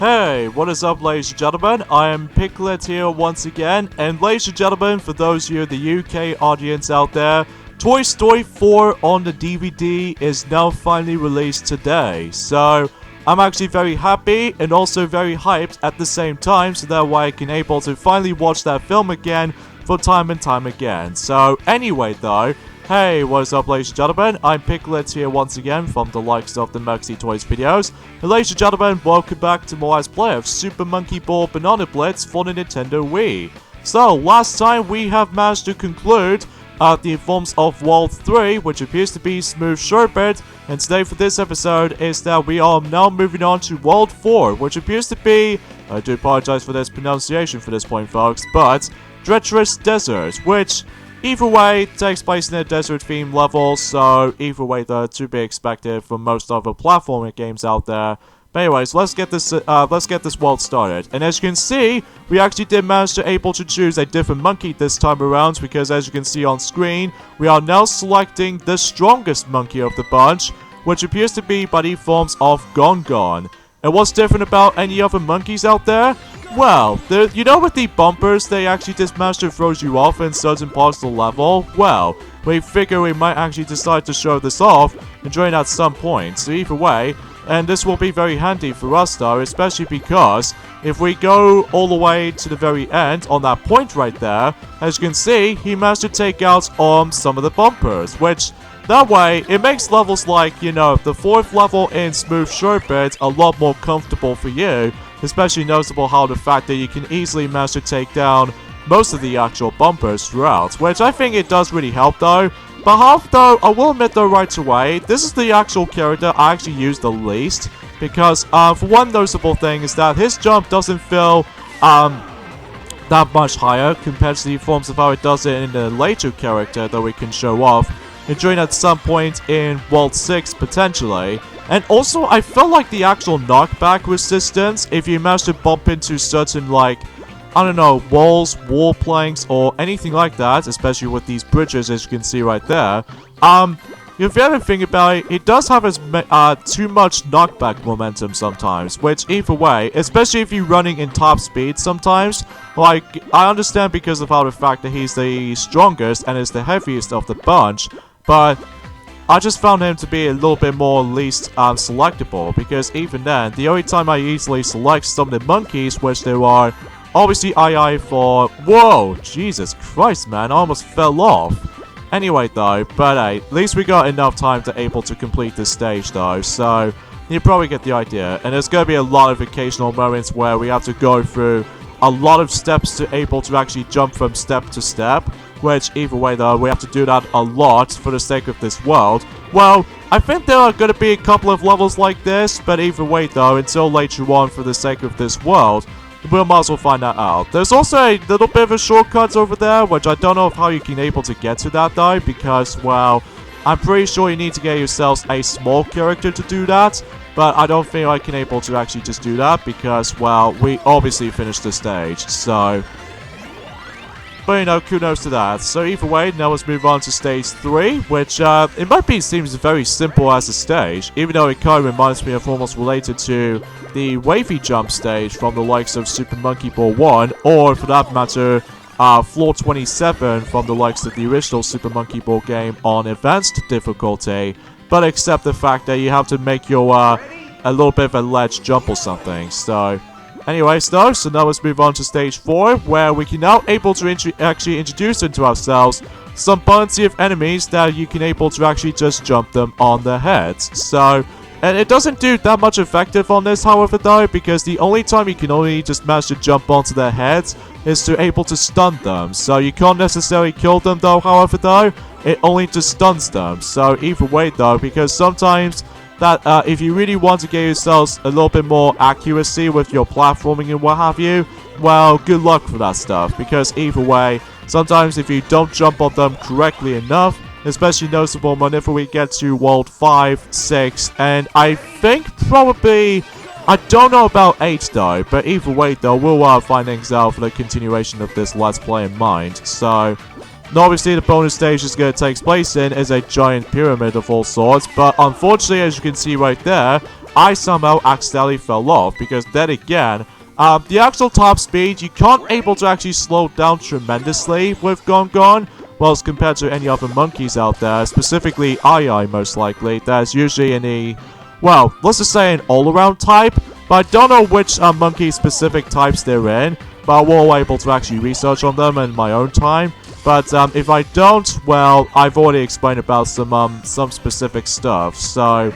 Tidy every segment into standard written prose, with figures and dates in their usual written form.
Hey, what is up, ladies and gentlemen? I am Piglet here once again, and ladies and gentlemen, for those of you in the UK audience out there, Toy Story 4 on the DVD is now finally released today, so I'm actually very happy and also very hyped at the same time, so that way I can able to finally watch that film again for time and time again. So anyway though, hey, what is up, ladies and gentlemen? I'm Piglet here once again from the likes of the Maxi Toys videos. And ladies and gentlemen, welcome back to more Let's Play of Super Monkey Ball Banana Blitz for the Nintendo Wii. So, last time we have managed to conclude the forms of World 3, which appears to be Smooth Sherbet, and today for this episode is that we are now moving on to World 4, which appears to be, I do apologize for this pronunciation for this point folks, but Detritus Desert, which either way takes place in a desert themed level, so either way though to be expected from most other platforming games out there. But anyways, let's get this world started. And as you can see, we actually did manage to able to choose a different monkey this time around, because as you can see on screen, we are now selecting the strongest monkey of the bunch, which appears to be by the forms of Gon. And what's different about any other monkeys out there? Well, you know with the bumpers, they actually just manage to throw you off in certain parts of the level? Well, we figure we might actually decide to show this off and join at some point, so either way, and this will be very handy for us though, especially because if we go all the way to the very end on that point right there, as you can see, he managed to take out some of the bumpers, which that way, it makes levels like, you know, the 4th level in Smooth Sherbet a lot more comfortable for you, especially noticeable how the fact that you can easily manage to take down most of the actual bumpers throughout, which I think it does really help though. But half though, I will admit though right away, this is the actual character I actually use the least, because for one noticeable thing is that his jump doesn't feel that much higher compared to the forms of how it does it in the later character that we can show off and join at some point in World 6 potentially. And also, I felt like the actual knockback resistance, if you manage to bump into certain, like, I don't know, walls, wall planks, or anything like that, especially with these bridges as you can see right there, if you ever think about it, it does have too much knockback momentum sometimes, which either way, especially if you're running in top speed sometimes, like, I understand because of how the fact that he's the strongest and is the heaviest of the bunch, but I just found him to be a little bit more least selectable, because even then, the only time I easily select some of the monkeys, which there are obviously II for... Whoa! Jesus Christ, man, I almost fell off. Anyway though, but hey, at least we got enough time to able to complete this stage though, so you probably get the idea. And there's going to be a lot of occasional moments where we have to go through a lot of steps to able to actually jump from step to step, which either way though, we have to do that a lot for the sake of this world. Well, I think there are going to be a couple of levels like this, but either way though, until later on for the sake of this world, we might as well find that out. There's also a little bit of a shortcut over there, which I don't know how you can able to get to that though, because, well, I'm pretty sure you need to get yourselves a small character to do that, but I don't think I can able to actually just do that, because, well, we obviously finished the stage, so... But, you know, kudos to that. So either way, now let's move on to stage 3, which, it might be seems very simple as a stage, even though it kind of reminds me of almost related to the wavy jump stage from the likes of Super Monkey Ball 1, or for that matter, floor 27 from the likes of the original Super Monkey Ball game on advanced difficulty, but except the fact that you have to make your, a little bit of a ledge jump or something, so... Anyways though, so now let's move on to stage 4, where we can now able to actually introduce into ourselves some bounty of enemies that you can able to actually just jump them on their heads. So, and it doesn't do that much effective on this however though, because the only time you can only just manage to jump onto their heads is to able to stun them. So you can't necessarily kill them though however though, it only just stuns them. So either way though, because sometimes that if you really want to get yourselves a little bit more accuracy with your platforming and what have you, well, good luck for that stuff, because either way, sometimes if you don't jump on them correctly enough, especially noticeable whenever we get to World 5, 6, and I think probably, I don't know about 8 though, but either way though, we'll find things out for the continuation of this Let's Play in mind, so... Now, obviously, the bonus stage is going to take place in is a giant pyramid of all sorts, but unfortunately, as you can see right there, I somehow accidentally fell off, because then again, the actual top speed, you can't able to actually slow down tremendously with Gongon, well, as compared to any other monkeys out there, specifically Ai most likely, that's usually in a, well, let's just say an all-around type, but I don't know which monkey-specific types they're in, but I will able to actually research on them in my own time. But if I don't, well, I've already explained about some specific stuff, so...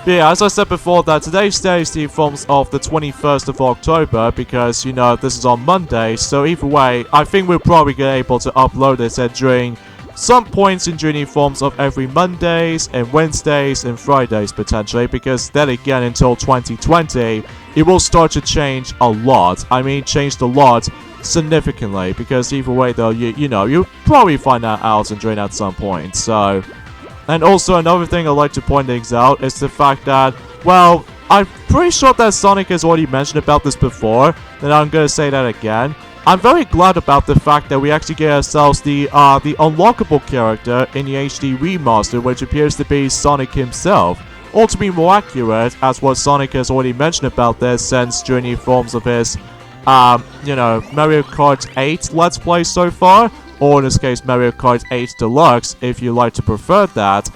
But yeah, as I said before, that today's day is the forms of the 21st of October, because, you know, this is on Monday, so either way, I think we'll probably get able to upload this during some points during the forms of every Mondays, and Wednesdays, and Fridays, potentially, because then again, until 2020, it will start to change a lot. I mean, changed a lot significantly, because either way, though, you know, you'll probably find that out and during at some point, so... And also, another thing I'd like to point things out is the fact that, well, I'm pretty sure that Sonic has already mentioned about this before, and I'm gonna say that again. I'm very glad about the fact that we actually get ourselves the unlockable character in the HD remaster, which appears to be Sonic himself. Or to be more accurate, as what Sonic has already mentioned about this since during the forms of his, you know, Mario Kart 8 Let's Play so far, or in this case, Mario Kart 8 Deluxe, if you like to prefer that,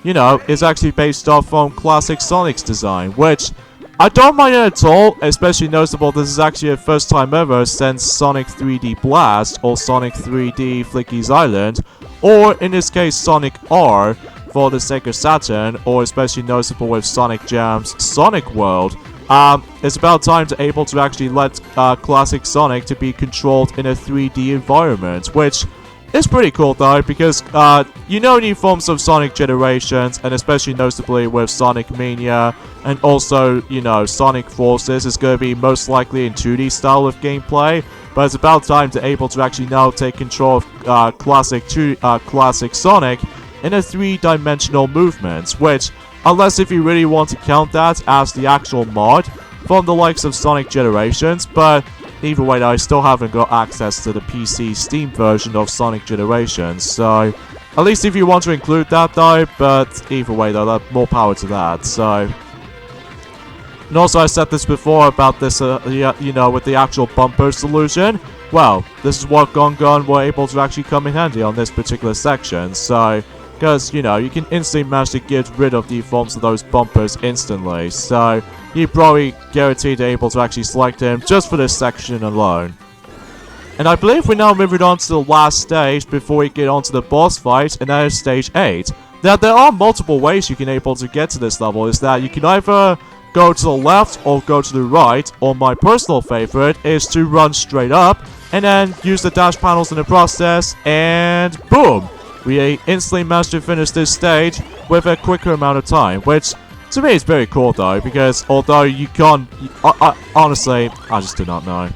you know, is actually based off on classic Sonic's design, which I don't mind it at all, especially noticeable this is actually the first time ever since Sonic 3D Blast, or Sonic 3D Flicky's Island, or in this case, Sonic R, for the Sega Saturn, or especially noticeable with Sonic Jam's Sonic World. It's about time to able to actually let classic Sonic to be controlled in a 3D environment, which is pretty cool though, because you know, new forms of Sonic Generations, and especially noticeably with Sonic Mania, and also, you know, Sonic Forces is going to be most likely in 2D style of gameplay, but it's about time to able to actually now take control of classic Sonic in a 3-dimensional movement, which, unless if you really want to count that as the actual mod from the likes of Sonic Generations, but either way, I still haven't got access to the PC Steam version of Sonic Generations, so at least if you want to include that though, but either way though, more power to that, so... And also I said this before about this, you know, with the actual bumper solution, well, this is what Gongon were able to actually come in handy on this particular section, so... Because, you know, you can instantly manage to get rid of the forms of those bumpers instantly, so you're probably guaranteed able to actually select him just for this section alone. And I believe we're now moving on to the last stage before we get on to the boss fight, and that is stage 8. Now, there are multiple ways you can able to get to this level, is that you can either go to the left or go to the right, or my personal favorite is to run straight up, and then use the dash panels in the process, and boom! We instantly managed to finish this stage with a quicker amount of time, which to me is very cool though, because although you can't... honestly, I just do not know.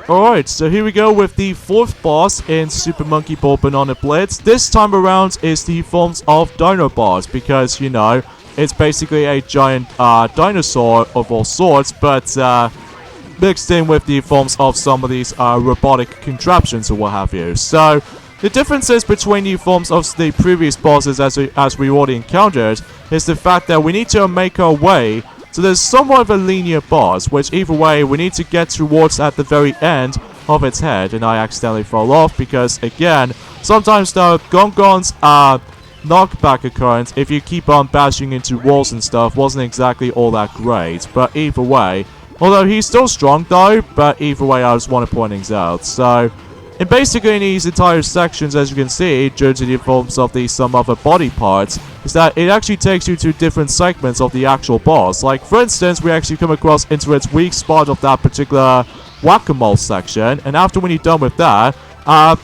Alright, so here we go with the 4th boss in Super Monkey Ball Banana Blitz. This time around is the forms of Dinobots, because, you know, it's basically a giant dinosaur of all sorts, but mixed in with the forms of some of these robotic contraptions or what have you. So, the differences between the forms of the previous bosses as we already encountered is the fact that we need to make our way. So there's somewhat of a linear boss, which either way we need to get towards at the very end of its head, and I accidentally fell off because, again, sometimes the Gongon's knockback occurrence, if you keep on bashing into walls and stuff, wasn't exactly all that great, but either way, although he's still strong though, but either way I just want to point things out. So, and basically in these entire sections, as you can see, due to the forms of the some other body parts, is that it actually takes you to different segments of the actual boss. Like, for instance, we actually come across into its weak spot of that particular whack-a-mole section, and after when you're done with that,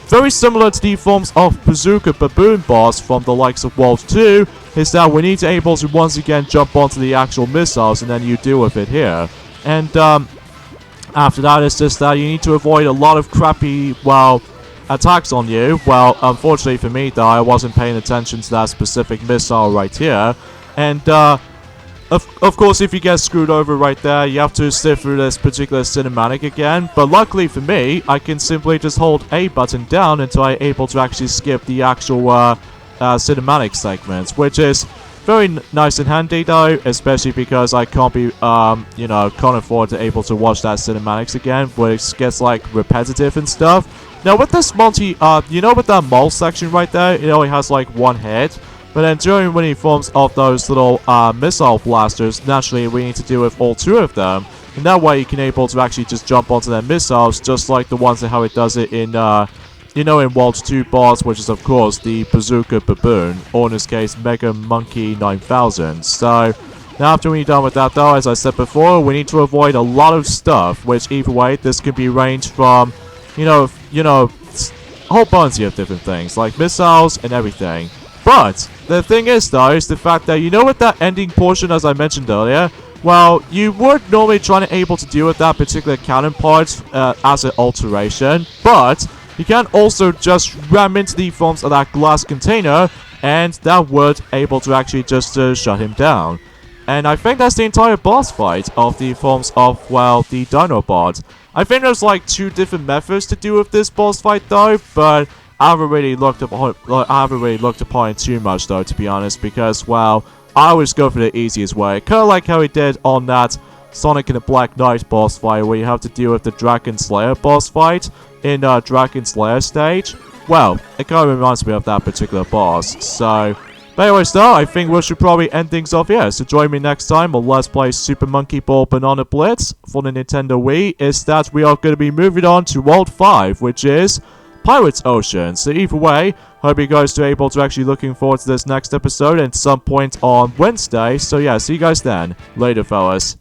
very similar to the forms of Bazooka Baboon boss from the likes of World 2, is that we need to able to once again jump onto the actual missiles, and then you deal with it here. And, after that, it's just that you need to avoid a lot of crappy, well, attacks on you. Well, unfortunately for me, though, I wasn't paying attention to that specific missile right here. And, Of course, if you get screwed over right there, you have to sit through this particular cinematic again. But luckily for me, I can simply just hold A button down until I'm able to actually skip the actual cinematic segments, which is very nice and handy though, especially because I can't be, can't afford to able to watch that cinematics again, which gets like repetitive and stuff. Now with this with that mole section right there, it only has like one head. But then during when he forms of those little missile blasters, naturally we need to deal with all two of them. And that way you can able to actually just jump onto their missiles, just like the ones that how it does it in, in World 2 boss, which is of course the Bazooka Baboon, or in this case Mega Monkey 9000. So now after we're done with that though, as I said before, we need to avoid a lot of stuff, which either way, this could be ranged from, a whole bunch of different things, like missiles and everything. But the thing is though, is the fact that with that ending portion as I mentioned earlier, well, you would normally try to able to deal with that particular cannon part as an alteration, but you can also just ram into the forms of that glass container, and that would able to actually just shut him down. And I think that's the entire boss fight of the forms of, well, the Dinobot. I think there's like 2 different methods to deal with this boss fight though, but I haven't really looked upon it too much though, to be honest, because, well, I always go for the easiest way. Kind of like how he did on that Sonic and the Black Knight boss fight, where you have to deal with the Dragon Slayer boss fight in Dragon Slayer stage. Well, it kind of reminds me of that particular boss. So, but anyways though, I think we should probably end things off here. So join me next time on Let's Play Super Monkey Ball Banana Blitz for the Nintendo Wii. Is that we are going to be moving on to World 5, which is Pirates Ocean. So either way, hope you guys are able to actually looking forward to this next episode at some point on Wednesday. So yeah, see you guys then. Later, fellas.